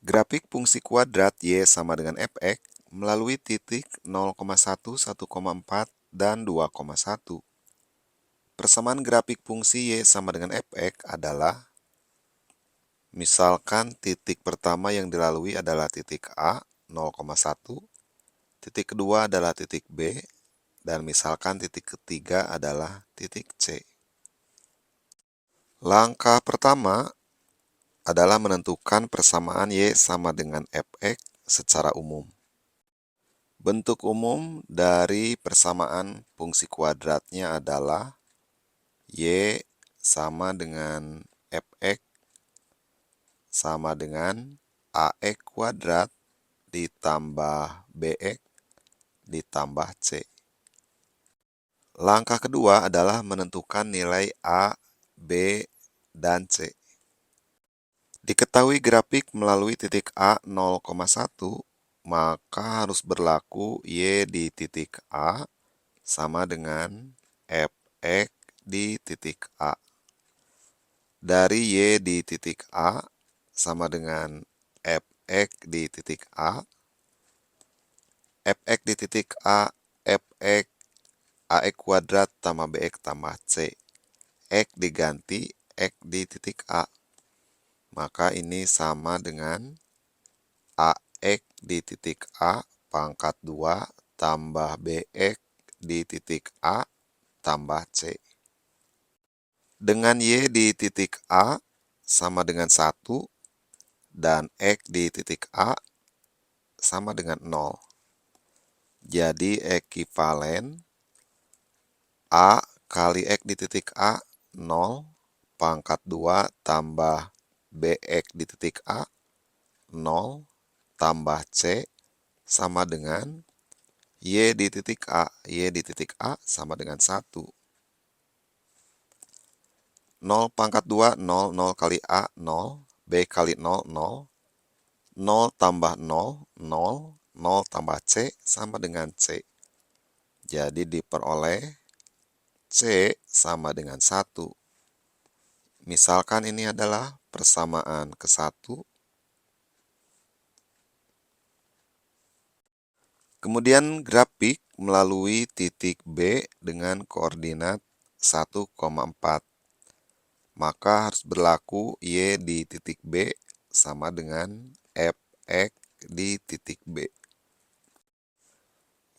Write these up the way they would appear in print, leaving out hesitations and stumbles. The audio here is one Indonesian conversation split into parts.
Grafik fungsi kuadrat Y sama dengan fx melalui titik 0,1, 1,4, dan 2,1. Persamaan grafik fungsi Y sama dengan fx adalah, misalkan titik pertama yang dilalui adalah titik A, 0,1, titik kedua adalah titik B, dan misalkan titik ketiga adalah titik C. Langkah pertama adalah menentukan persamaan Y sama dengan fx secara umum. Bentuk umum dari persamaan fungsi kuadratnya adalah Y sama dengan fx sama dengan ax kuadrat ditambah bx ditambah c. Langkah kedua adalah menentukan nilai a, b, dan c. Diketahui grafik melalui titik A 0,1, maka harus berlaku Y di titik A sama dengan fx di titik A. Dari Y di titik A sama dengan fx di titik A, fx di titik A, fx ax kuadrat tambah bx tambah c. X diganti X di titik A. Maka ini sama dengan AX di titik A pangkat 2 tambah BX di titik A tambah C. Dengan Y di titik A sama dengan 1 dan X di titik A sama dengan 0. Jadi ekivalen A kali X di titik A 0 pangkat 2 tambah BX di titik A 0 tambah C sama dengan Y di titik A. Y di titik A sama dengan 1. 0 pangkat 2, 0, 0 kali A, 0. B kali 0, 0. 0 tambah 0, 0. 0 tambah C sama dengan C. Jadi diperoleh C sama dengan 1. Misalkan ini adalah persamaan ke-1. Kemudian grafik melalui titik B dengan koordinat 1,4. Maka harus berlaku Y di titik B sama dengan fx di titik B.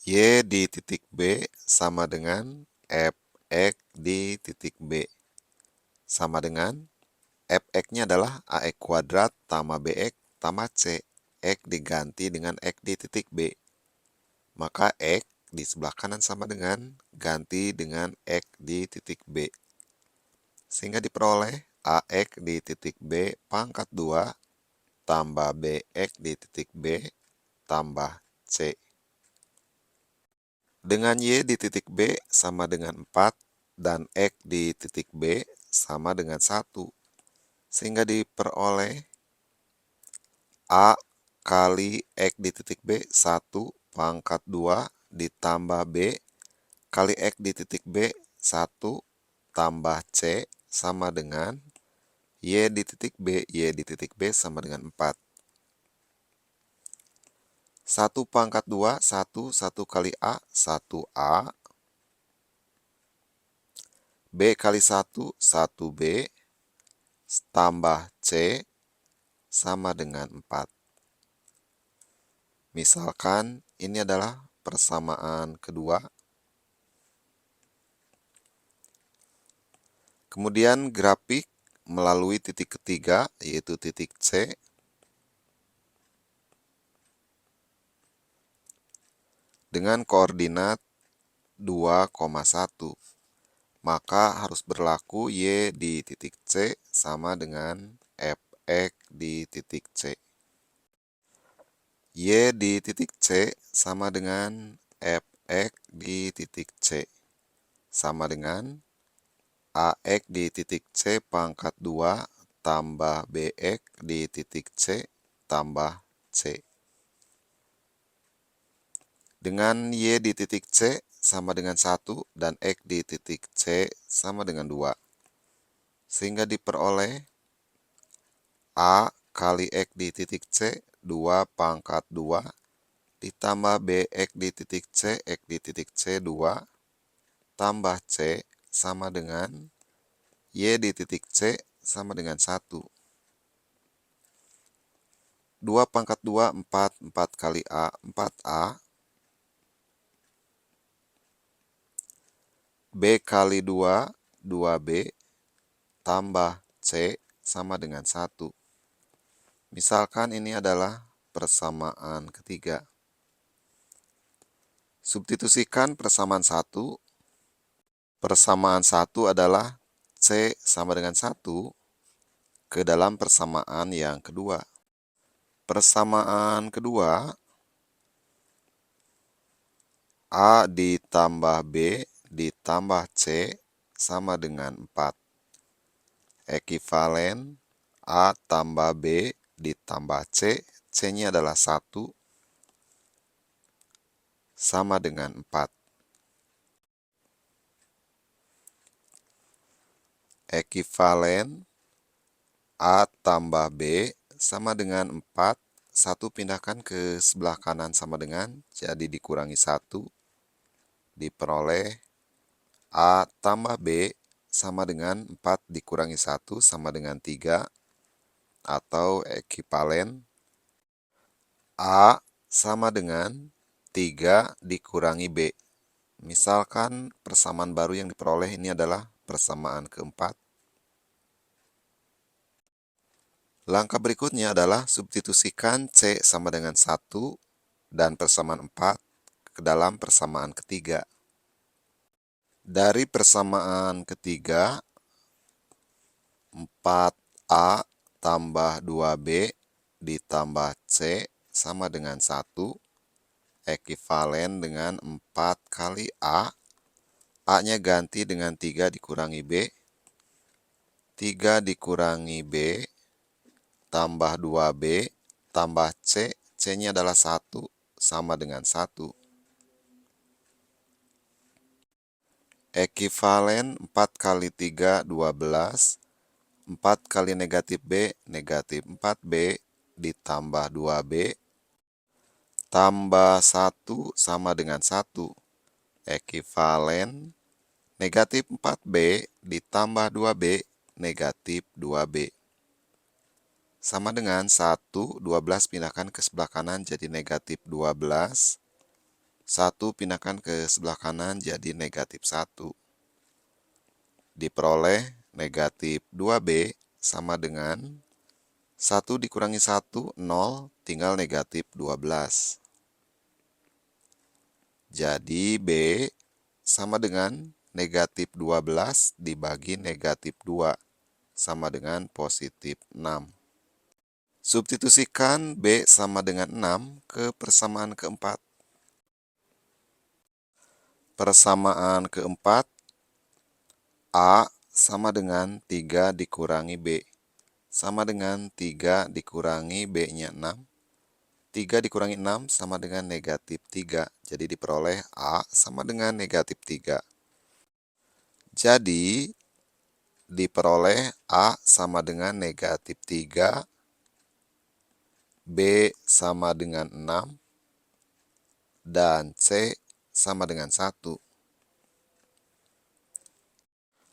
Y di titik B sama dengan fx di titik B. Sama dengan fx-nya adalah ax kuadrat tambah bx tambah c. X diganti dengan X di titik B. Maka X di sebelah kanan sama dengan ganti dengan X di titik B. Sehingga diperoleh AX di titik B pangkat 2 tambah BX di titik B tambah C. Dengan Y di titik B sama dengan 4 dan X di titik B sama dengan 1. Sehingga diperoleh A kali X di titik B 1 pangkat 2 ditambah B kali X di titik B 1 tambah C sama dengan Y di titik B. Y di titik B sama dengan 4. 1 pangkat 2, 1, 1 kali A, 1A. B kali 1, 1B. Tambah C sama dengan 4. Misalkan ini adalah persamaan kedua. Kemudian grafik melalui titik ketiga, yaitu titik C. Dengan koordinat 2,1. Maka harus berlaku Y di titik C sama dengan fx di titik C. Y di titik C sama dengan fx di titik C. Sama dengan AX di titik C pangkat 2 tambah BX di titik C tambah C. Dengan Y di titik C sama dengan 1 dan X di titik C sama dengan 2. Sehingga diperoleh A kali X di titik C, 2 pangkat 2, ditambah BX di titik C, X di titik C, 2, tambah C sama dengan Y di titik C sama dengan 1. 2 pangkat 2, 4, 4 kali A, 4A. B kali 2, 2B, tambah C sama dengan 1. Misalkan ini adalah persamaan ketiga. Substitusikan persamaan 1. Persamaan 1 adalah C sama dengan 1 ke dalam persamaan yang kedua. Persamaan kedua, A ditambah B ditambah C sama dengan 4. Ekivalen A tambah B ditambah C, C-nya adalah 1, sama dengan 4. Ekivalen A tambah B sama dengan 4, 1 pindahkan ke sebelah kanan sama dengan, jadi dikurangi 1, diperoleh A tambah B sama dengan 4 dikurangi 1 sama dengan 3, atau ekivalen A sama dengan 3 dikurangi B. Misalkan persamaan baru yang diperoleh ini adalah persamaan keempat. Langkah berikutnya adalah substitusikan C sama dengan 1 dan persamaan 4 ke dalam persamaan ketiga. Dari persamaan ketiga, 4A tambah 2B ditambah C sama dengan 1, ekivalen dengan 4 kali A. A-nya ganti dengan 3 dikurangi B. 3 dikurangi B, tambah 2B, tambah C. C-nya adalah 1, sama dengan 1. Ekivalen 4 kali 3, 12. 4 kali negatif B, negatif 4B, ditambah 2B, tambah 1 sama dengan 1. Ekivalen negatif 4B ditambah 2B, negatif 2B. Sama dengan 1, 12 pindahkan ke sebelah kanan jadi negatif 12. 1 pindahkan ke sebelah kanan jadi negatif 1. Diperoleh negatif 2B sama dengan 1 dikurangi 1, 0, tinggal negatif 12. Jadi B sama dengan negatif 12 dibagi negatif 2, sama dengan positif 6. Substitusikan B sama dengan 6 ke persamaan keempat. Persamaan keempat, A sama dengan 3 dikurangi B, sama dengan 3 dikurangi B-nya 6. 3 dikurangi 6 sama dengan negatif 3, jadi diperoleh A sama dengan negatif 3. Jadi, diperoleh A sama dengan negatif 3, B sama dengan 6, dan C sama dengan 1.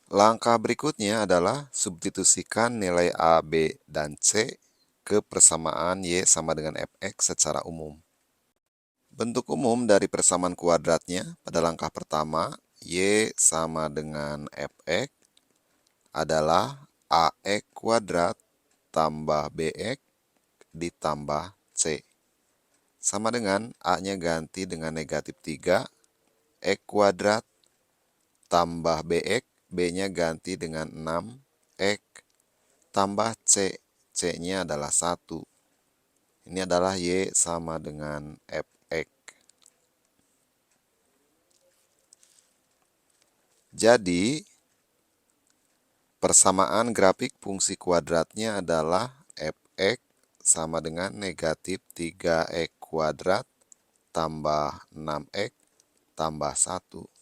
Langkah berikutnya adalah substitusikan nilai A, B, dan C ke persamaan Y sama dengan Fx secara umum. Bentuk umum dari persamaan kuadratnya pada langkah pertama, Y sama dengan Fx adalah AX kuadrat tambah BX ditambah C. Sama dengan A-nya ganti dengan negatif 3, X kuadrat tambah BX, B-nya ganti dengan 6, X tambah C, C-nya adalah 1. Ini adalah Y sama dengan Fx. Jadi, persamaan grafik fungsi kuadratnya adalah Fx sama dengan negatif 3x kuadrat tambah 6x tambah 1.